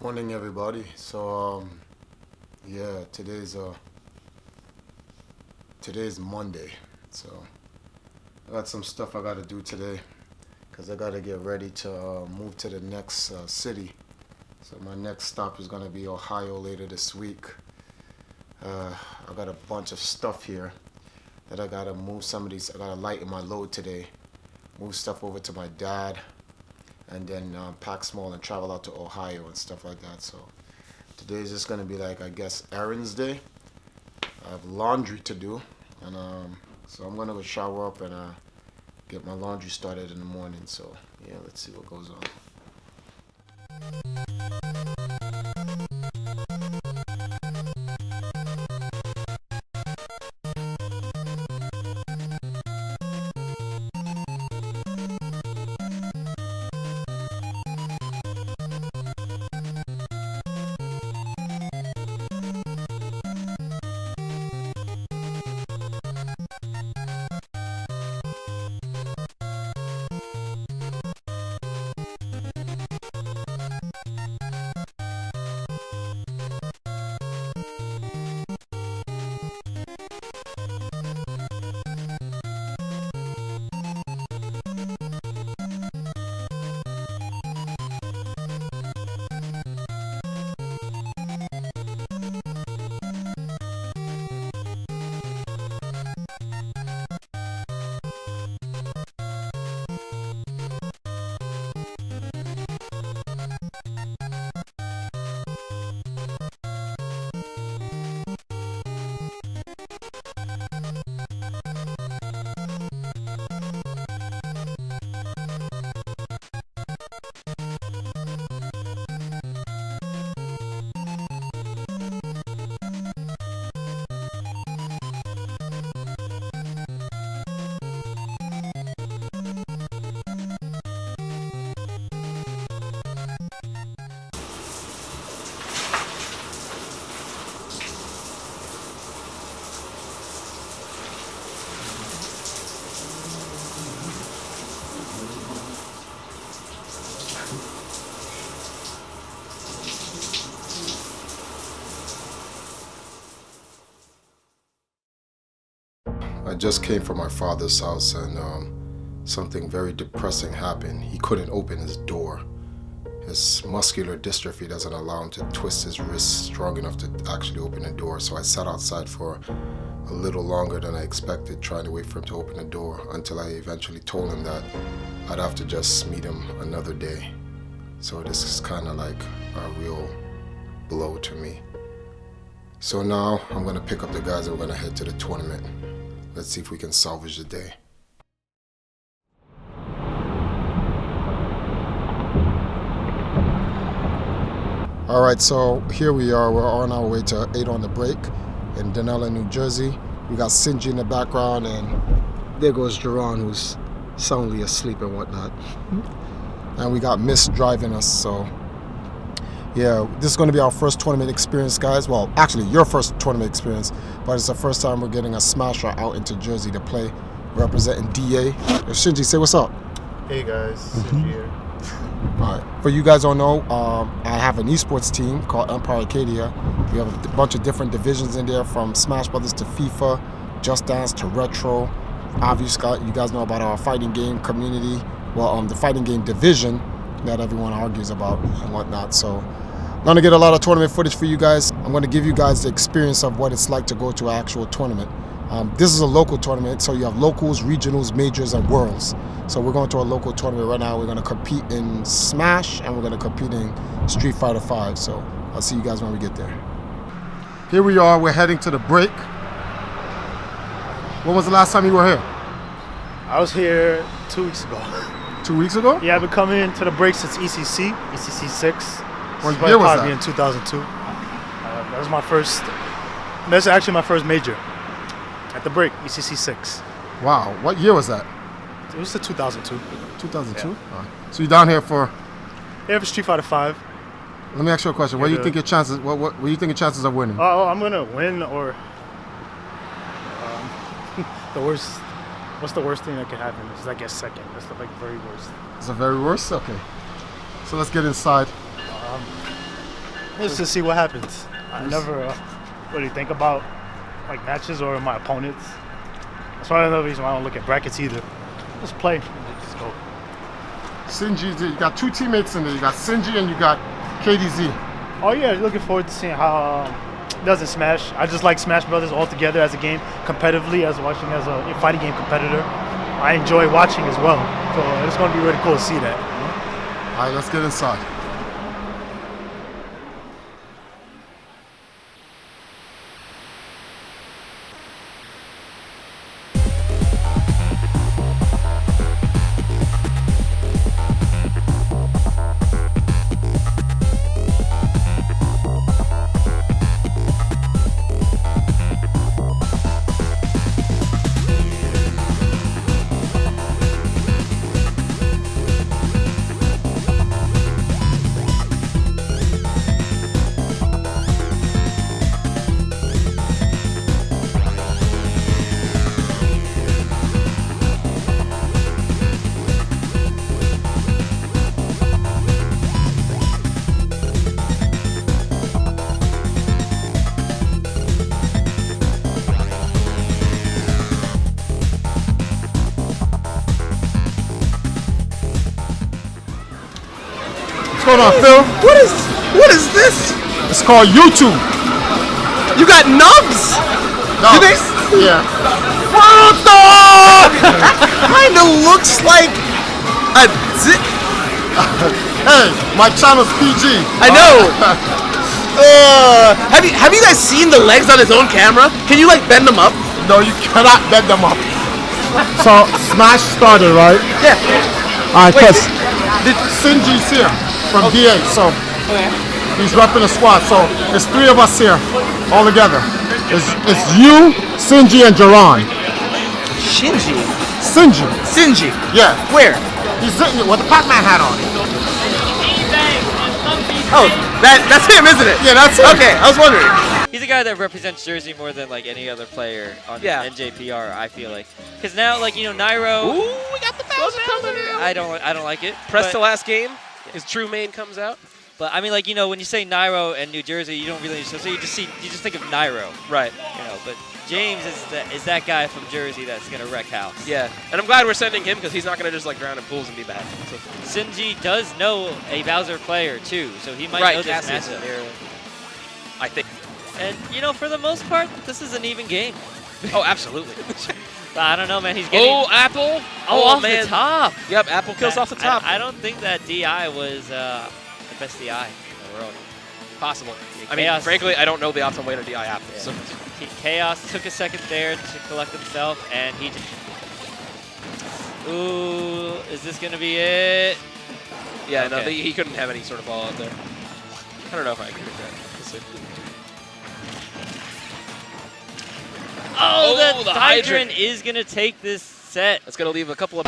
Morning, everybody. Yeah, today's Monday, so I got some stuff I got to do today because I got to get ready to move to the next city. So my next stop is gonna be Ohio later this week. I got a bunch of stuff here that I gotta move. Some of these I gotta lighten my load today. Move stuff over to my dad, and then pack small and travel out to Ohio and stuff like that. So today's just gonna be like, I guess, errands day. I have laundry to do, and so I'm gonna go shower up and get my laundry started in the morning. So yeah, let's see what goes on. I just came from my father's house, and something very depressing happened. He couldn't open his door. His muscular dystrophy doesn't allow him to twist his wrist strong enough to actually open the door. So I sat outside for a little longer than I expected, trying to wait for him to open the door, until I eventually told him that I'd have to just meet him another day. So this is kind of like a real blow to me. So now I'm going to pick up the guys and we're going to head to the tournament. Let's see if we can salvage the day. All right, so here we are. We're on our way to 8 on the Break in Dunella, New Jersey. We got Sinji in the background, and there goes Jerron, who's soundly asleep and whatnot. And we got Miss driving us, so yeah, this is going to be our first tournament experience, guys. Well, actually, your first tournament experience, but it's the first time we're getting a smasher out into Jersey to play, representing DA. Shinji, say what's up. Hey guys, Shinji here. All right. For you guys don't know, I have an esports team called Empire Arcadia. We have a bunch of different divisions in there, from Smash Brothers to FIFA, Just Dance to Retro. Obviously, you guys know about our fighting game community. Well, the fighting game division that everyone argues about and whatnot. So I'm going to get a lot of tournament footage for you guys. I'm going to give you guys the experience of what it's like to go to an actual tournament. This is a local tournament, so you have locals, regionals, majors, and worlds. So we're going to a local tournament right now. We're going to compete in Smash, and we're going to compete in Street Fighter V. So I'll see you guys when we get there. Here we are. We're heading to the break. When was the last time you were here? I was here 2 weeks ago. 2 weeks ago? Yeah, I've been coming to the break since ECC 6. What year was Probably that? in 2002. That was my first, that's actually my first major at the break, ECC 6. Wow. What year was that? It was the 2002. 2002? Yeah. All right. So you're down here for... Yeah, for Street Fighter 5. Let me ask you a question. What do you think your chances? What do you think your chances of winning? Oh, I'm gonna win, or the worst. What's the worst thing that could happen? Is I get second. That's the very worst. It's the very worst. Okay. So let's get inside. Just to see what happens. I never really think about like matches or my opponents. That's why another reason why I don't look at brackets either. Just play and just go. Sinji, you got two teammates in there. You got Sinji and you got KDZ. Oh yeah, looking forward to seeing how it does in Smash. I just like Smash Brothers altogether as a game, competitively, as watching as a fighting game competitor. I enjoy watching as well, so it's going to be really cool to see that. All right, let's get inside. What's going on, Phil? What is this? It's called YouTube. You got nubs? No. Do they? Yeah. Kinda looks like a Hey, my channel's PG. I know. Have you guys seen the legs on his own camera? Can you like bend them up? No, you cannot bend them up. So, Smash started, right? Yeah. All right, Wait, because Sinji's here from DA, so he's repping the squad. So, it's three of us here, all together. It's you, Sinji, and Jaron. Shinji. Sinji, Yeah. Where? he's sitting with the Pac-Man hat on. Oh, that's him, isn't it? Yeah, that's him. Okay, I was wondering. He's a guy that represents Jersey more than like any other player on Yeah. NJPR. I feel like, because now like Nairo. Ooh, we got the Bowser coming in. I don't like it. Press but, the last game. His true main comes out. But I mean, like when you say Nairo and New Jersey, you don't really so you just think of Nairo, Right. But James is that guy from Jersey that's gonna wreck house. Yeah. And I'm glad we're sending him because he's not gonna just like drown in pools and be bad. So, Sinji does know a Bowser player too, so he might right. know this Cassius matchup. here. I think. And for the most part, this is an even game. Oh, absolutely. But I don't know, man. He's getting Apple. off man. the top. Yep, Apple kills off the top. I don't think that DI was the best DI in the world. Possible. Yeah, I mean, Chaos. frankly, I don't know the optimal way to DI Apple. Yeah. So. Chaos took a second there to collect himself, and he just... Ooh, is this going to be it? Yeah, no, Okay. he couldn't have any sort of ball out there. I don't know if I agree with that. We'll see. Oh, Oh, the the Hydran Hydrant. is going to take this set. That's gonna leave a couple of.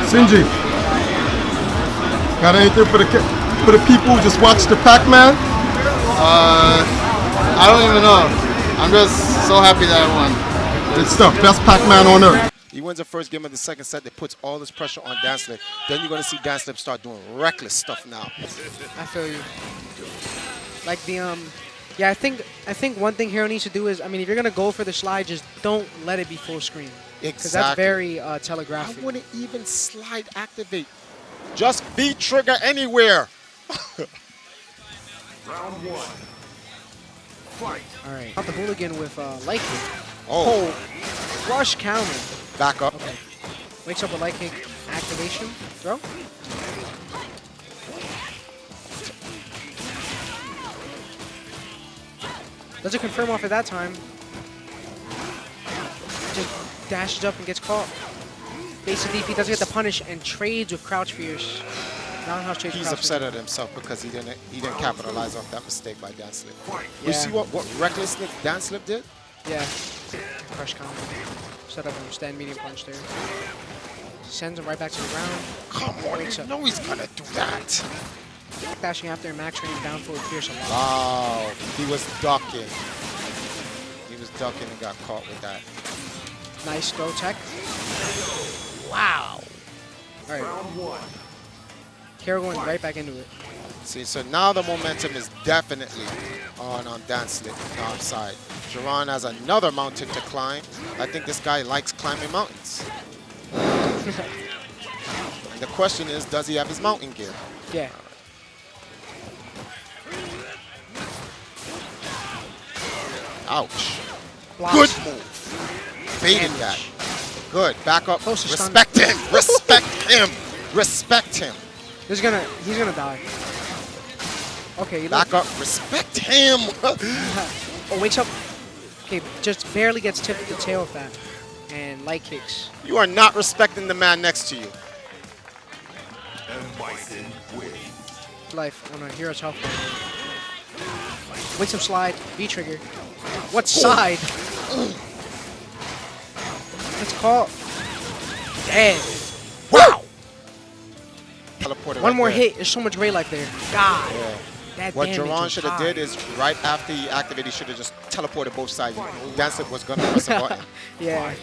Sinji, got anything for the people who just watch the Pac-Man? I don't even know. I'm just so happy that I won. Good stuff. Best Pac-Man on earth. He wins the first game of the second set that puts all this pressure on Danslip. Then you're going to see Danslip start doing reckless stuff now. I feel you. Like the yeah, I think one thing Hero needs to do is, I mean, if you're gonna go for the slide, just don't let it be full screen. Because that's Exactly. very I telegraphic. wouldn't even slide activate. Just B trigger anywhere. All right. Out the hooligan with light kick. Oh, Rush counter. back up. Okay. Wakes up with light kick activation. Throw. Doesn't confirm off at that time. Just dashes up and gets caught. Basic DP doesn't get the punish and trades with Crouch Fierce. Roundhouse trades with He's Crouch upset Fierce. at himself because he didn't capitalize off that mistake by Danslip. Yeah. You see what recklessness Danslip did? Yeah. Crush counter. Set up a stand medium punch there. Sends him right back to the ground. Come on, Wakes you up. know he's gonna do that. Dashing after max training down forward Fierce a lot. Wow, he was ducking. He was ducking and got caught with that. Nice throw tech. Wow. All right. Kara going right back into it. See, so now the momentum is definitely on Dan Slip side. Jerron has another mountain to climb. I think this guy likes climbing mountains. And the question is, does he have his mountain gear? Yeah. Ouch. Blocks. Good move. Baited that. Good. Back up. Close to stun. Respect him. Respect him. Respect him. He's gonna die. Okay, Back up. Respect him. Oh, wakes up. Okay, just barely gets tipped with the tail of that. And light kicks. You are not respecting the man next to you. Life on a hero's health. Wakes up slide. V-trigger. What side? Let's call. Dead. Wow. Teleported One right more there. hit. There's so much Ray life there. God. Yeah. That What damage Jerron was should have high. did is right after he activated, he should have just teleported both sides. Dan Slip was going to press a button. Yeah.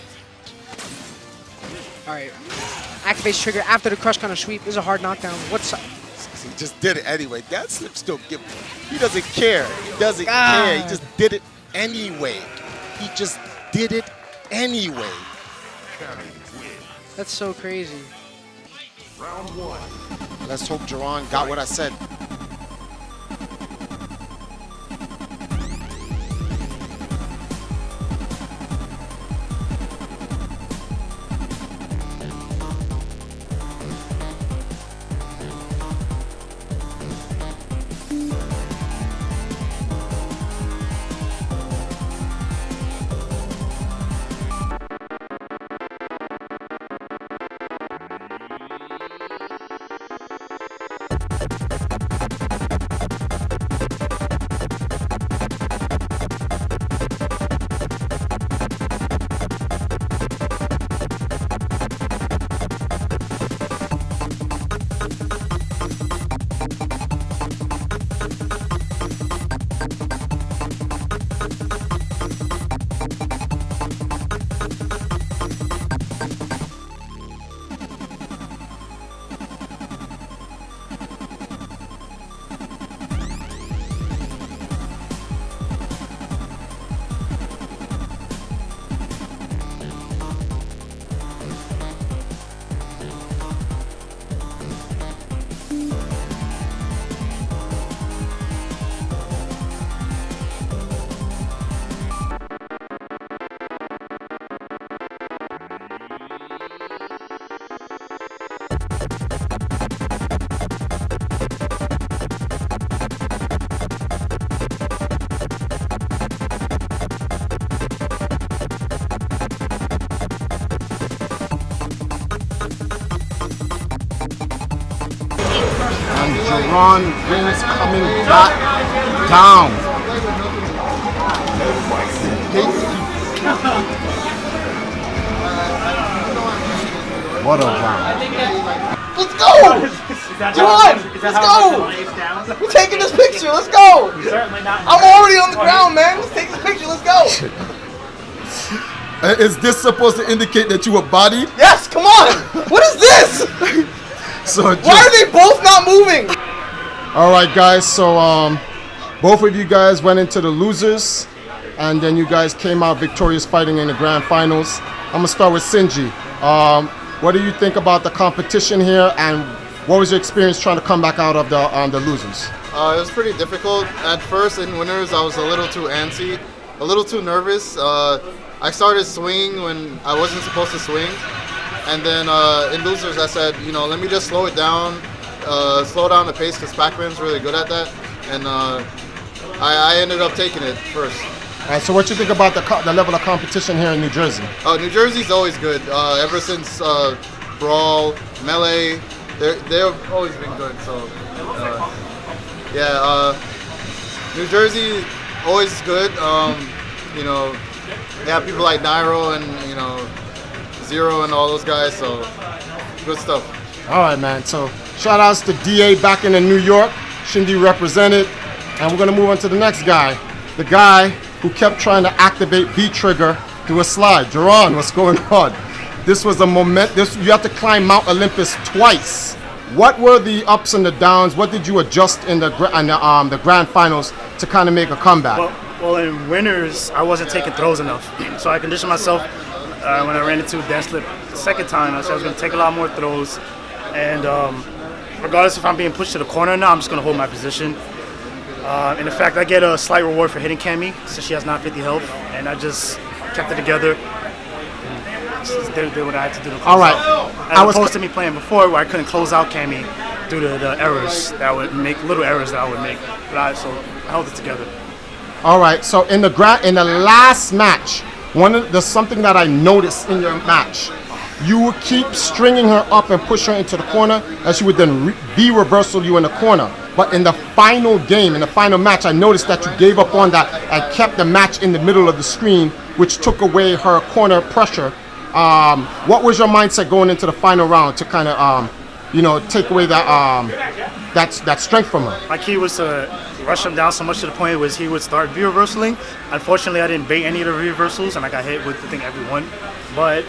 All right. Activates trigger after the crush kind of sweep. This is a hard knockdown. What's He just did it anyway. Dan Slip still give. He doesn't care. He doesn't God. care. He just did it anyway. He just did it anyway. That's so crazy. Let's hope Jerron got what I said. And Jerron Reigns coming back down. What a round. Let's go! Jerron, let's go! We're taking this picture, let's go! I'm already on the ground, man. Let's take this picture, let's go! Is this supposed to indicate that you were bodied? Yes, come on! What is this? So Why are they both not moving? All right, guys. So both of you guys went into the losers, and then you guys came out victorious, fighting in the grand finals. I'm gonna start with Sinji. What do you think about the competition here, and what was your experience trying to come back out of the losers? It was pretty difficult. At first in winners, I was a little too antsy, a little too nervous. I started swinging when I wasn't supposed to swing. And then in losers, I said, you know, let me just slow it down, slow down the pace, because Pac-Man's really good at that. And I ended up taking it first. All right, so what you think about the level of competition here in New Jersey? New Jersey's always good. Ever since Brawl, Melee, they've always been good. So, New Jersey, always good. You know, they have people like Nairo and, you know, Zero and all those guys, so good stuff. All right, man. So shout outs to DA back in New York. Shindy represented. And we're going to move on to the next guy. The guy who kept trying to activate V-Trigger through a slide. Jerron, what's going on? This was a moment. You have to climb Mount Olympus twice. what were the ups and the downs? What did you adjust in the grand finals to kind of make a comeback? Well, in winners, I wasn't taking throws enough. So I conditioned myself when I ran into Dan Slip the second time. I said I was going to take a lot more throws. And regardless if I'm being pushed to the corner or not, I'm just going to hold my position. And in fact, I get a slight reward for hitting Cammy since she has 950 health. And I just kept it together. Did what I had to do to close out. As opposed to me playing before where I couldn't close out Cammy due to the errors that I would make, little errors that I would make. So I held it together. All right. So in the last match, there's something that I noticed in your match. You would keep stringing her up and push her into the corner, and she would then reversal you in the corner. But in the final game, in the final match, I noticed that you gave up on that and kept the match in the middle of the screen, which took away her corner pressure. What was your mindset going into the final round to kind of, take away that strength from her? My key was to rush him down so much to the point where he would start reversaling. Unfortunately, I didn't bait any of the reversals, and I got hit with, I think, every one. But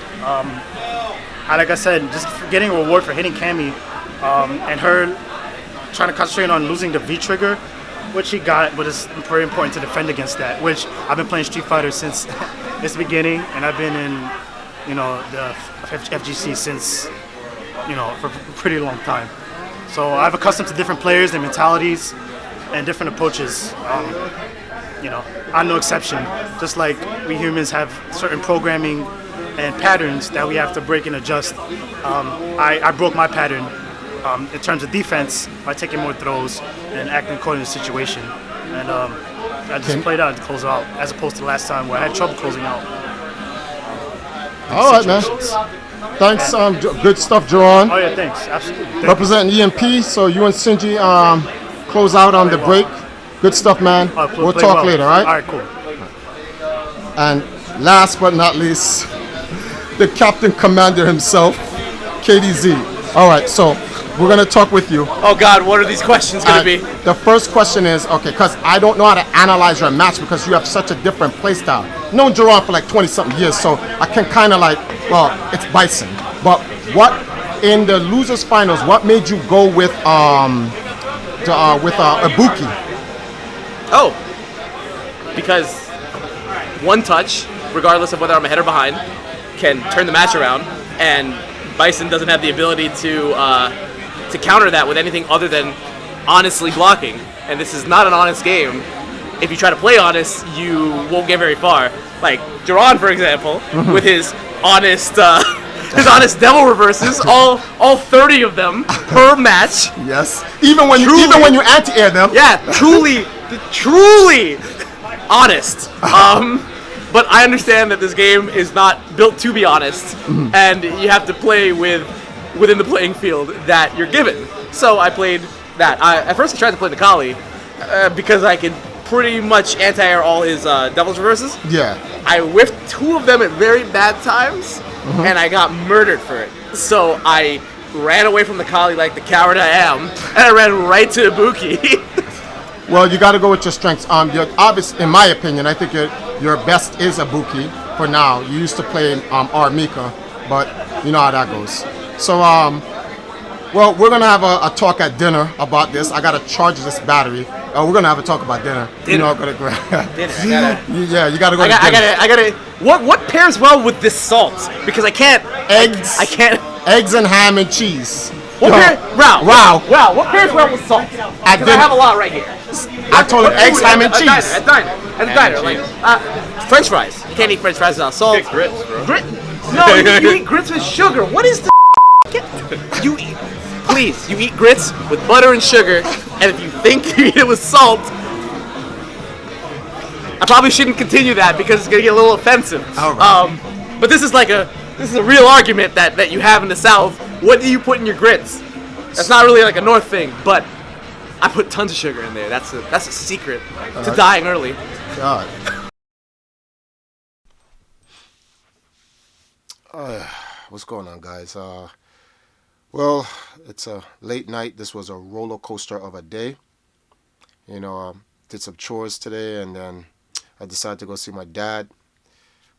like I said, just getting a reward for hitting Cammy and her trying to concentrate on losing the V trigger, which he got, but it's very important to defend against that, which I've been playing Street Fighter since its beginning, and I've been in the FGC since, for a pretty long time. So I've accustomed to different players and mentalities and different approaches. I'm no exception. Just like we humans have certain programming and patterns that we have to break and adjust. I broke my pattern in terms of defense by taking more throws and acting according to the situation. And I just played out to close out, as opposed to the last time where I had trouble closing out. All right, man. Thanks. Good stuff, Jerron. Oh, yeah, thanks. Absolutely. Thank Representing EMP, so you and Shinji close out on the break. Good stuff, man. We'll talk later, all right? All right, cool. And last but not least, the Captain Commander himself, KDZ. All right, so we're going to talk with you. Oh, God, what are these questions going to be? The first question is, because I don't know how to analyze your match because you have such a different play style. Known Jerron for like 20-something years, so I can kind of it's Bison. But what, in the losers finals, what made you go with Ibuki? Oh, because one touch, regardless of whether I'm ahead or behind, can turn the match around, and Bison doesn't have the ability to counter that with anything other than honestly blocking. And this is not an honest game. If you try to play honest, you won't get very far. Like Jerron, for example, with his honest devil reverses, all 30 of them per match. Yes. Even when you anti-air them. Yeah, truly honest. But I understand that this game is not built to be honest, and you have to play within the playing field that you're given. So I played that. At first I tried to play Nikali because I could pretty much anti-air all his Devil's Reverses. Yeah. I whiffed 2 of them at very bad times, and I got murdered for it. So I ran away from Nikali like the coward I am, and I ran right to Ibuki. Well, you got to go with your strengths. In my opinion, I think your best is Ibuki for now. You used to play Armika, but you know how that goes. So, well, we're going to have a talk at dinner about this. I got to charge this battery. We're going to have a talk about dinner. You know, Dinner, yeah, you got to go to dinner. I gotta. What pairs well with this salt? Because I can't. Eggs. I can't. Eggs and ham and cheese. Wow. What pairs well with salt? Because I have a lot right here. I told him eggs, ham, and cheese. At the diner. Like, French fries. You can't eat French fries without salt. Get grits, bro. No, you eat grits with sugar. What is the you eat? Please, you eat grits with butter and sugar, and if you think you eat it with salt, I probably shouldn't continue that because it's gonna get a little offensive. All right. But this is a real argument that you have in the South. What do you put in your grits? That's not really like a North thing, but I put tons of sugar in there. That's a secret to dying early. God. What's going on, guys? Well, it's a late night. This was a roller coaster of a day. Did some chores today, and then I decided to go see my dad.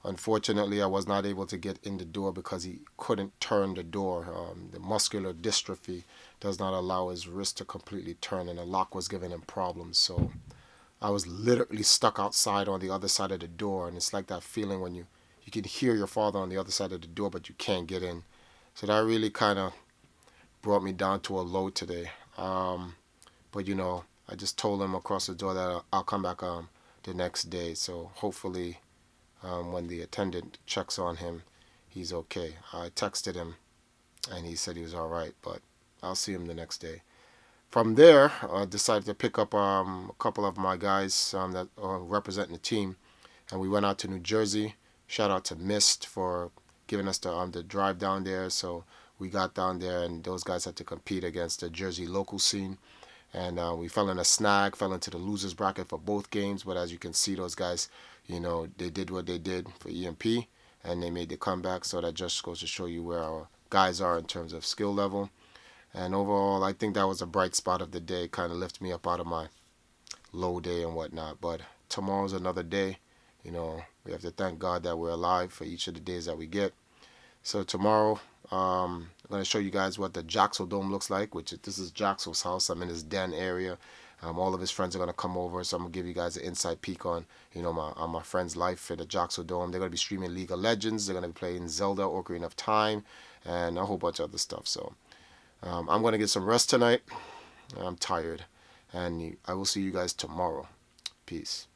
Unfortunately, I was not able to get in the door because he couldn't turn the door. The muscular dystrophy does not allow his wrist to completely turn, and the lock was giving him problems. So I was literally stuck outside on the other side of the door, and it's like that feeling when you can hear your father on the other side of the door, but you can't get in. So that really kind of brought me down to a low today. But you know, I just told him across the door that I'll come back the next day. So hopefully, when the attendant checks on him, he's okay. I texted him, and he said he was all right. But I'll see him the next day. From there, I decided to pick up a couple of my guys that are representing the team, and we went out to New Jersey. Shout out to Mist for giving us the drive down there. So we got down there, and those guys had to compete against the Jersey local scene. And we fell in a snag, fell into the losers bracket for both games. But as you can see, those guys, you know, they did what they did for EMP, and they made the comeback. So that just goes to show you where our guys are in terms of skill level. And overall, I think that was a bright spot of the day, kind of lifted me up out of my low day and whatnot. But tomorrow's another day. You know, we have to thank God that we're alive for each of the days that we get. So tomorrow, I'm going to show you guys what the Jaxo Dome looks like, this is Jaxo's house. I'm in his den area. All of his friends are going to come over, so I'm going to give you guys an inside peek on, you know, my friend's life at the Jaxo Dome. They're going to be streaming League of Legends. They're going to be playing Zelda, Ocarina of Time, and a whole bunch of other stuff. So I'm going to get some rest tonight. I'm tired, and I will see you guys tomorrow. Peace.